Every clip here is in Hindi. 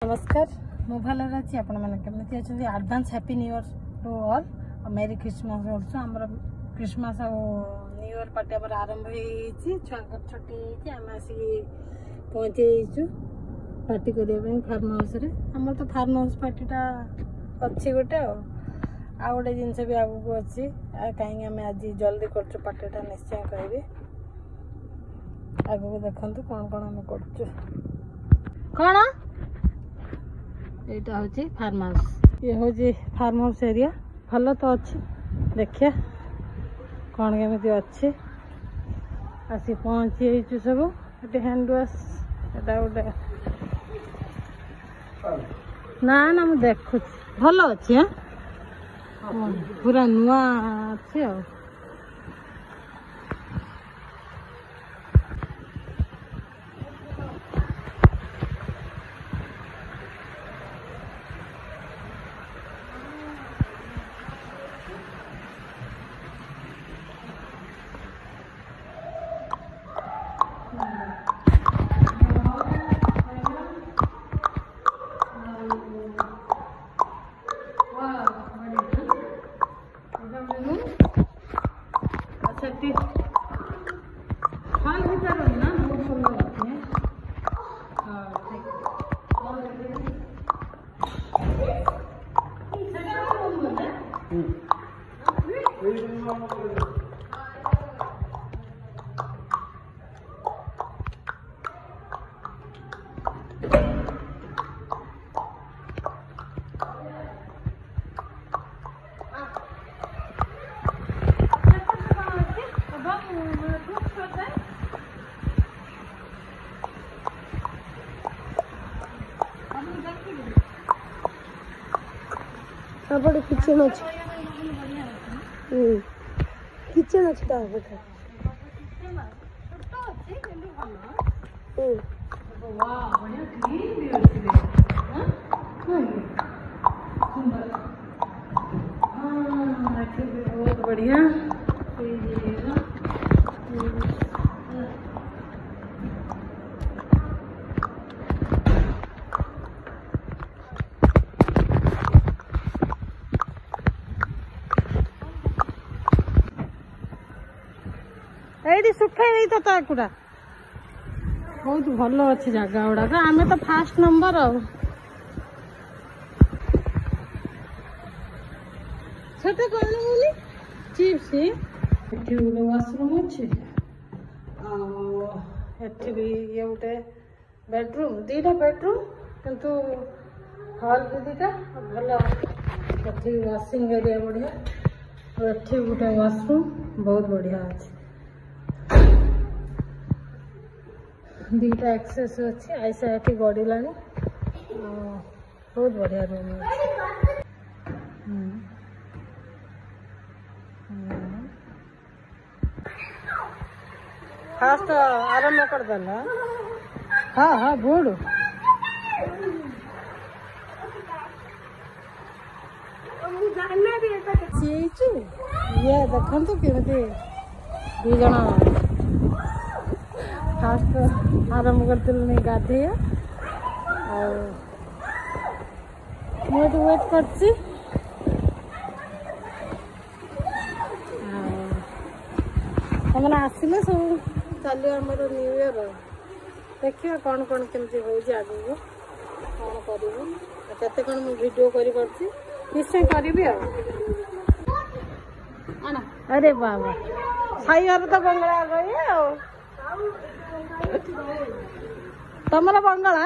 नमस्कार मु भल अच्छी आपण मैंने अच्छे advance happy new year to all merry Christmas बोलूँ आम क्रिसमस न्यू ईयर पार्टी आम आरंभ हो छुट्टी आम आसिक पहुँची पार्टी करने फार्म हाउस आम तो फार्म हाउस पार्टीटा अच्छी गोटे आ गोटे जिनस भी आगू अच्छी कहीं आम आज जल्दी कर पार्टीटा निश्चय कह आगू देखु कौन कौन आम कर कौन यहाँ हूँ फार्म हाउस ये हूँ फार्म हाउस एरिया भल तो अच्छी देखिए कौन केमी अच्छी आसी पहुँची सब ये हैंड वाश एटा गोटे ना ना मुझे देखु भल अच्छी हाँ पूरा नुआ अच्छी आ बड़े किचन अच्छे किचन अच्छे बहुत बढ़िया ये सुखाई नहीं था गुड़ा बहुत भल अच्छे जगह गुड़ाक आम तो फास्ट नंबर आटे कौन बोली चिप्स ये गोटे वाशरूम अच्छे एठी भी ये गोटे बेडरूम दीटा बेडरूम किंतु हॉल भी दीटा भल एठी वाशिंग एरिया बढ़िया एठी गोटे वाशरूम बहुत बढ़िया अच्छे दीटा एक्सेस अच्छी ऐसा एटी गड़ला बहुत बढ़िया रूम फास्ट आरंभ करदेला हाँ हाँ बोर्ड ये देखु केमी दी जन फास्ट आरंभ करते गाधे मुझे वेट कर आसिले सब चलो आम न्यू ईयर देखिए कौन कौन केमती हो आगे कौन करते कौन वीडियो कर निश्चय करी अरे बाबा खाइबार तो बंगला गए तमर बंगला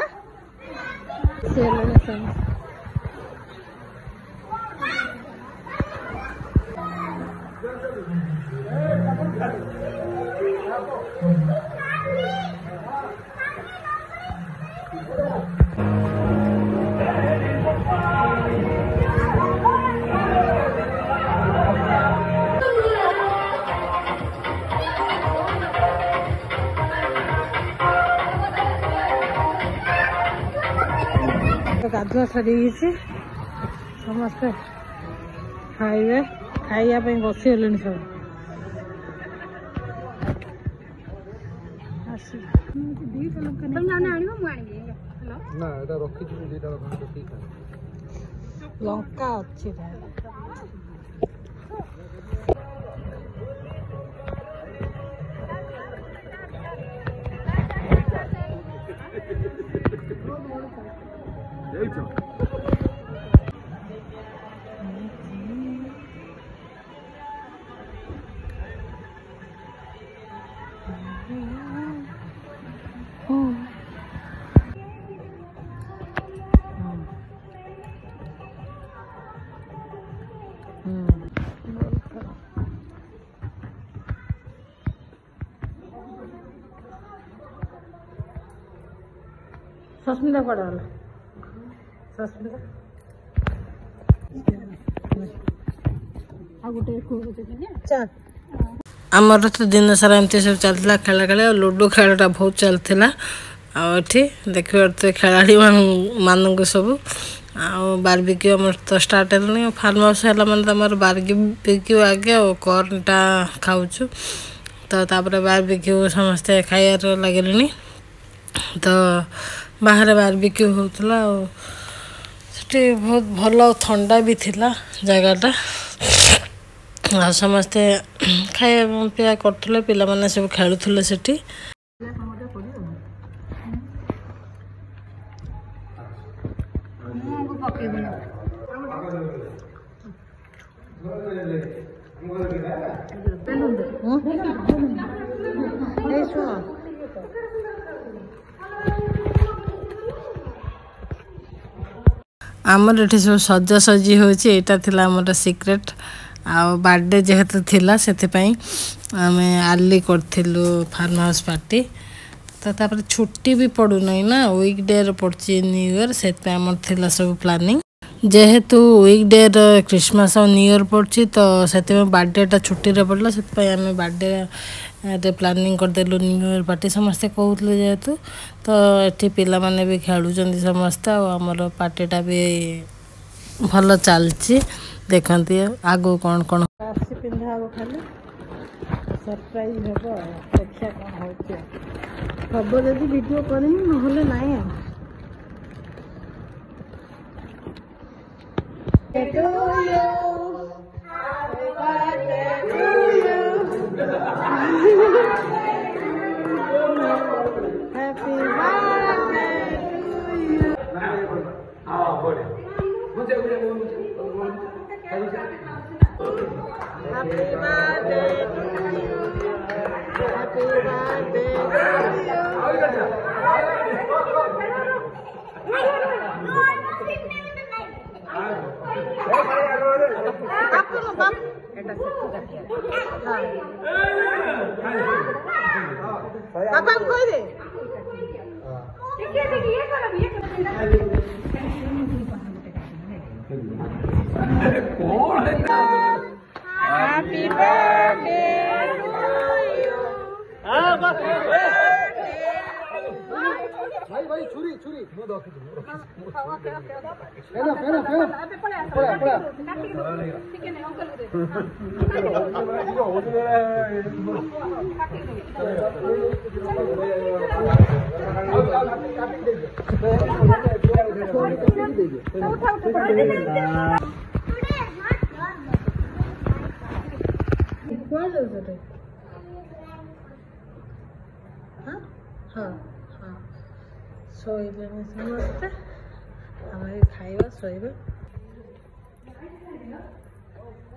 गाधुआ सरी समस्ते खाइबे खाइबा बसीगले सब दीटा लोक ना एटा रखी छी जेटा ठीक है लंका अच्छी है सस्मिता पड़ा सस्मिता आमर तो दिन सारा एमती सब चलता खेला खेला लूडो खेलटा बहुत चलता आठी देखिए तो खेलाड़ी मान सब बारबिक्यू आम तो स्टार्ट है फार्म हाउस है मैंने बारबिक्यू आगे और कर्नटा खाऊँ तो बारबिक्यू समस्ते खाइबार लगे तो बाहर बारबिक्यू होता से बहुत भल ठंडा भी थिला जगहटा आ समस्ते खाया पिया करते पिला माने सब खेलुले सेठी आमर ये सब सजासजी होता सिक्रेट आ बर्थडे जेहेतु थिला से आम आर्ली करूँ फार्म हाउस पार्टी तो छुट्टी भी पड़ूना ना वीकडे पड़ी न्यू ईयर से आमर सब प्लानिंग जेहेतु वीकडे क्रिसमस और न्यू ईयर पड़ी तो से बर्थडेटा छुट्टी पड़ा से आम बर्थडे प्लानिंग करदेलु न्यू ईयर पार्टी समस्ते कहते जेहेतु तो ये पिला माने भी खेलुं समस्ते आमर पार्टीटा भी भल चलती देखते आगो कौन कौन पिंधा खाली सरप्राइज हम देखिए कौन हम जब वीडियो करें ना नाई Happy birthday to you. भाई छुरी छुरी मो दो फेना फेना फेना पड़ा पड़ा ठीक है ना अंकल दे हाँ हाँ हाँ शोबे समस्ते आम खाइबा शोबे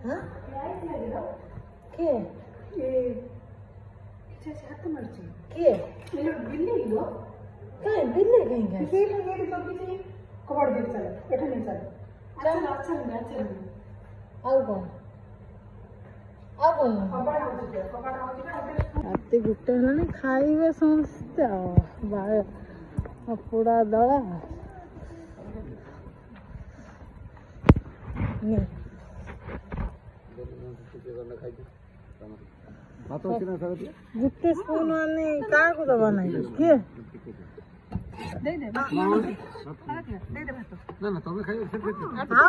हाँ किए किए कहीं बिल्ली कहीं कबाड़ दे चले एटा नहीं चले अच्छा अच्छा नहीं आउ कौन राति गोटे है खाइबे समस्ते पूरा दला गोटे स्पून आने क्या दबा ना किए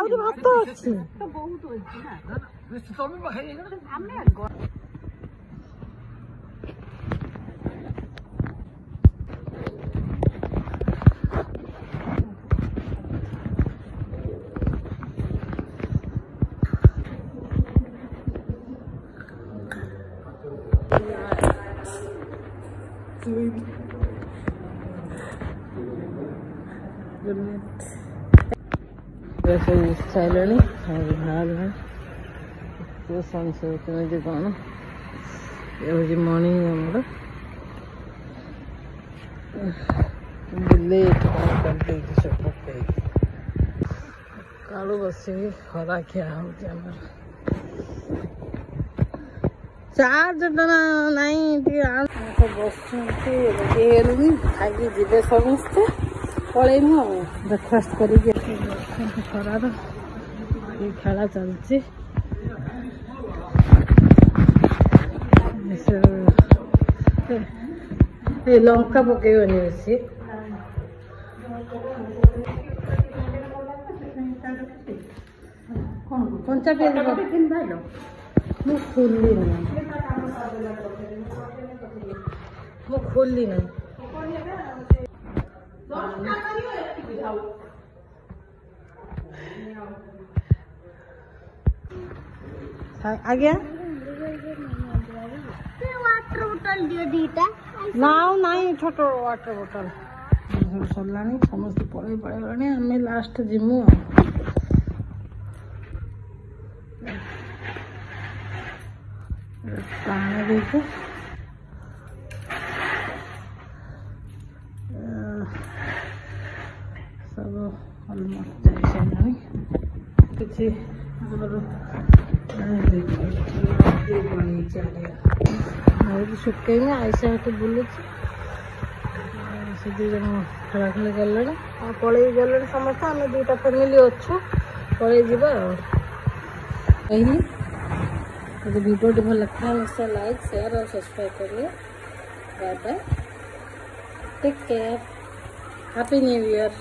भात अच्छी गुड नाइट। सब सारे बाहर है सनसेट में कौन ये हूँ मॉर्निंग आमर बुले कालू बस खरा खिया हो चार्ज नाई बस रेडी खाई जीवे समस्ते पलैमु ब्रेकफास्ट करके खरार खेला चलती लंका पकईबनी बेसी कंचा पियाज मु खोलि ना आज्ञा वाटर बोतल दियो दीटा नाउ नाई छोट वाटर बोतल सरला समस्त पड़े पड़े आम लास्ट जिमु पानी देखे सब अलमोस्ट जाए किसी शुकई में आईसा हाथ बुलूँ से दी जन खेला खेली गले पलि गले समस्त आम दुटा फैमिली अच्छु पलि जा कहली मुझे वीडियो भल लगता है लाइक शेयर और सब्सक्राइब करिए। Bye bye, take care, happy new year.